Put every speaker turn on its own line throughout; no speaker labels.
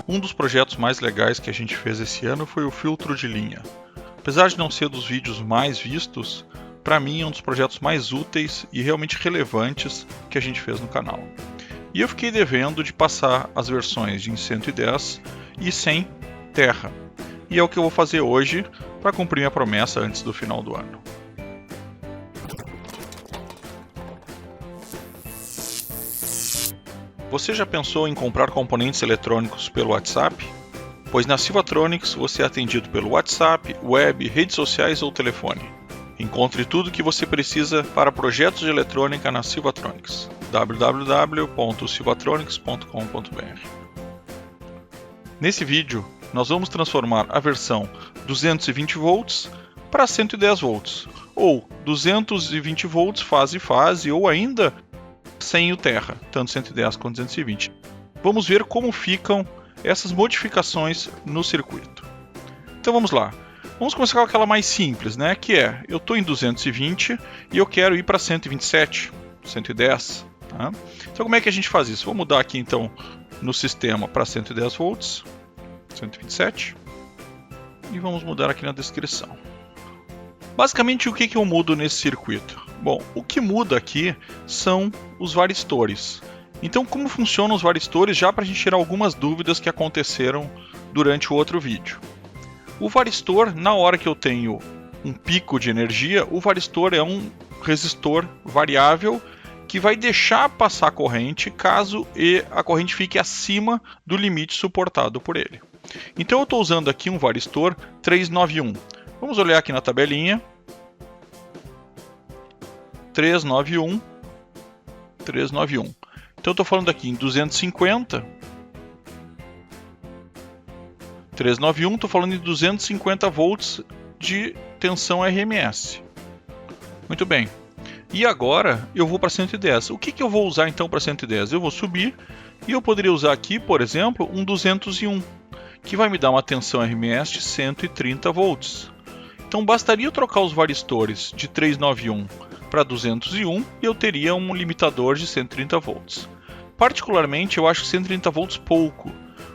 Um dos projetos mais legais que a gente fez esse ano foi o filtro de linha. Apesar de não ser dos vídeos mais vistos, para mim é um dos projetos mais úteis e realmente relevantes que a gente fez no canal. E eu fiquei devendo de passar as versões de 110 e 100 Terra. E é o que eu vou fazer hoje para cumprir minha promessa antes do final do ano. Você já pensou em comprar componentes eletrônicos pelo WhatsApp? Pois na Silvatronics você é atendido pelo WhatsApp, web, redes sociais ou telefone. Encontre tudo o que você precisa para projetos de eletrônica na Silvatronics. www.silvatronics.com.br. Nesse vídeo, nós vamos transformar a versão 220 volts para 110 volts, ou 220 volts fase-fase, ou ainda sem o Terra, tanto 110 quanto 220. Vamos ver como ficam essas modificações no circuito. Então vamos lá. Vamos começar com aquela mais simples, né? Que é, eu estou em 220 e eu quero ir para 127, 110. Tá? Então como é que a gente faz isso? Vou mudar aqui então no sistema para 110 volts, 127. E vamos mudar aqui na descrição. Basicamente o que eu mudo nesse circuito? Bom, o que muda aqui são os varistores. Então como funcionam os varistores, já para a gente tirar algumas dúvidas que aconteceram durante o outro vídeo. O varistor, na hora que eu tenho um pico de energia, o varistor é um resistor variável que vai deixar passar a corrente caso a corrente fique acima do limite suportado por ele. Então eu estou usando aqui um varistor 391. Vamos olhar aqui na tabelinha. 391. Então eu estou falando aqui em 250. 391, estou falando em 250 volts de tensão RMS. Muito bem. E agora eu vou para 110. O que eu vou usar então para 110? Eu vou subir e eu poderia usar aqui, por exemplo, um 201, que vai me dar uma tensão RMS de 130 volts. Então bastaria eu trocar os varistores de 391 para 201 e eu teria um limitador de 130 volts. Particularmente eu acho 130 volts pouco,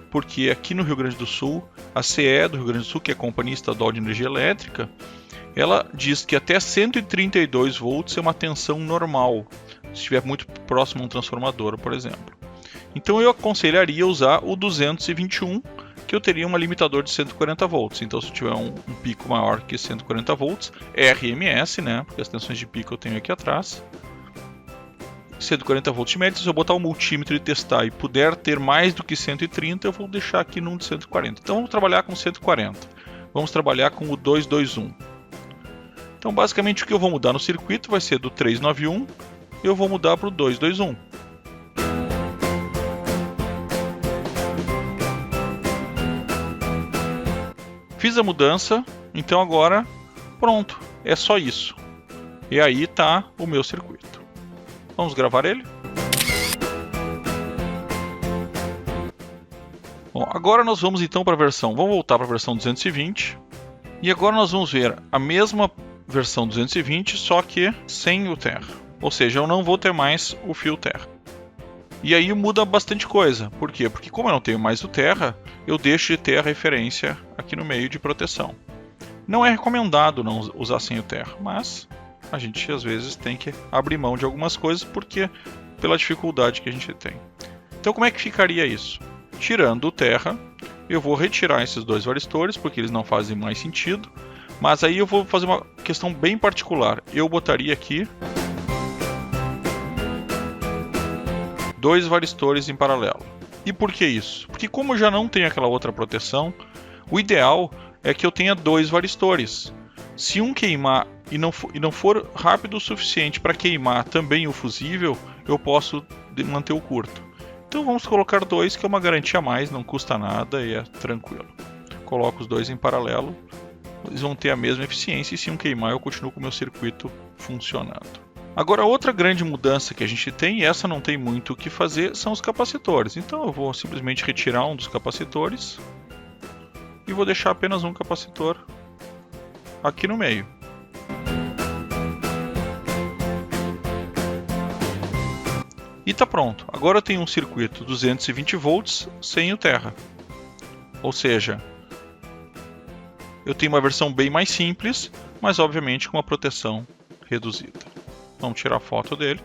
porque aqui no Rio Grande do Sul, a CE do Rio Grande do Sul, que é a Companhia Estadual de Energia Elétrica, ela diz que até 132 volts é uma tensão normal, se estiver muito próximo a um transformador, por exemplo. Então eu aconselharia usar o 221, que eu teria um limitador de 140 volts. Então se eu tiver um pico maior que 140 volts, é RMS, né? Porque as tensões de pico eu tenho aqui atrás. 140 volts de média, se eu botar o multímetro e testar e puder ter mais do que 130, eu vou deixar aqui num de 140. Então vamos trabalhar com 140. Vamos trabalhar com o 221. Então basicamente o que eu vou mudar no circuito vai ser do 391, eu vou mudar para o 221. Fiz a mudança, então agora pronto, é só isso. E aí está o meu circuito. Vamos gravar ele? Bom, agora nós vamos então para a versão, vamos voltar para a versão 220. E agora nós vamos ver a mesma versão 220, só que sem o Terra. Ou seja, eu não vou ter mais o fio Terra. E aí muda bastante coisa. Por quê? Porque como eu não tenho mais o Terra, eu deixo de ter a referência aqui no meio de proteção. Não é recomendado não usar sem o Terra, mas a gente às vezes tem que abrir mão de algumas coisas porque pela dificuldade que a gente tem. Então como é que ficaria isso? Tirando o Terra, eu vou retirar esses dois varistores porque eles não fazem mais sentido. Mas aí eu vou fazer uma questão bem particular. Eu botaria aqui dois varistores em paralelo. E por que isso? Porque como eu já não tenho aquela outra proteção, o ideal é que eu tenha dois varistores. Se um queimar e não for rápido o suficiente para queimar também o fusível, eu posso manter o curto. Então vamos colocar dois, que é uma garantia a mais, não custa nada e é tranquilo. Coloco os dois em paralelo, eles vão ter a mesma eficiência e se um queimar eu continuo com o meu circuito funcionando. Agora outra grande mudança que a gente tem, e essa não tem muito o que fazer, são os capacitores. Então eu vou simplesmente retirar um dos capacitores e vou deixar apenas um capacitor aqui no meio. E está pronto. Agora eu tenho um circuito 220 volts sem o Terra. Ou seja, eu tenho uma versão bem mais simples, mas obviamente com uma proteção reduzida. Vamos tirar a foto dele.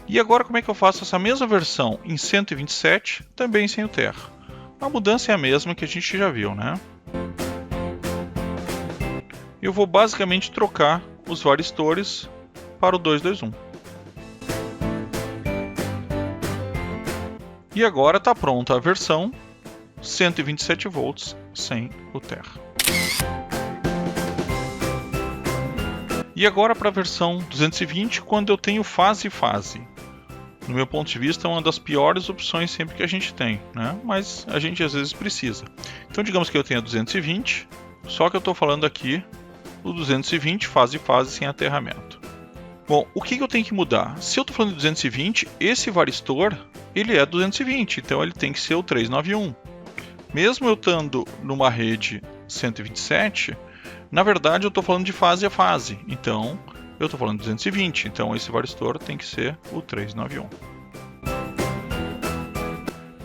E agora como é que eu faço essa mesma versão em 127, também sem o Terra? A mudança é a mesma que a gente já viu, né? Eu vou basicamente trocar os varistores para o 221. E agora está pronta a versão 127 volts sem o Terra. E agora para a versão 220, quando eu tenho fase-fase. No meu ponto de vista, é uma das piores opções sempre que a gente tem, né? Mas a gente às vezes precisa. Então digamos que eu tenha 220, só que eu estou falando aqui o 220 fase-fase sem aterramento. Bom, o que eu tenho que mudar? Se eu estou falando de 220, esse varistor ele é 220, então ele tem que ser o 391. Mesmo eu estando numa rede 127, na verdade eu estou falando de fase a fase, então eu estou falando de 220, então esse varistor tem que ser o 391.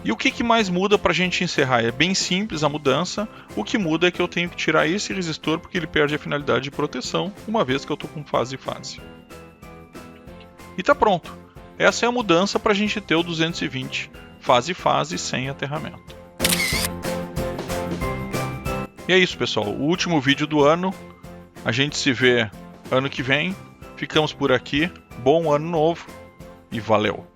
E o que mais muda para a gente encerrar? É bem simples a mudança, o que muda é que eu tenho que tirar esse resistor porque ele perde a finalidade de proteção, uma vez que eu estou com fase-fase. E está pronto. Essa é a mudança para a gente ter o 220 fase-fase sem aterramento. E é isso, pessoal. O último vídeo do ano. A gente se vê ano que vem. Ficamos por aqui. Bom ano novo e valeu!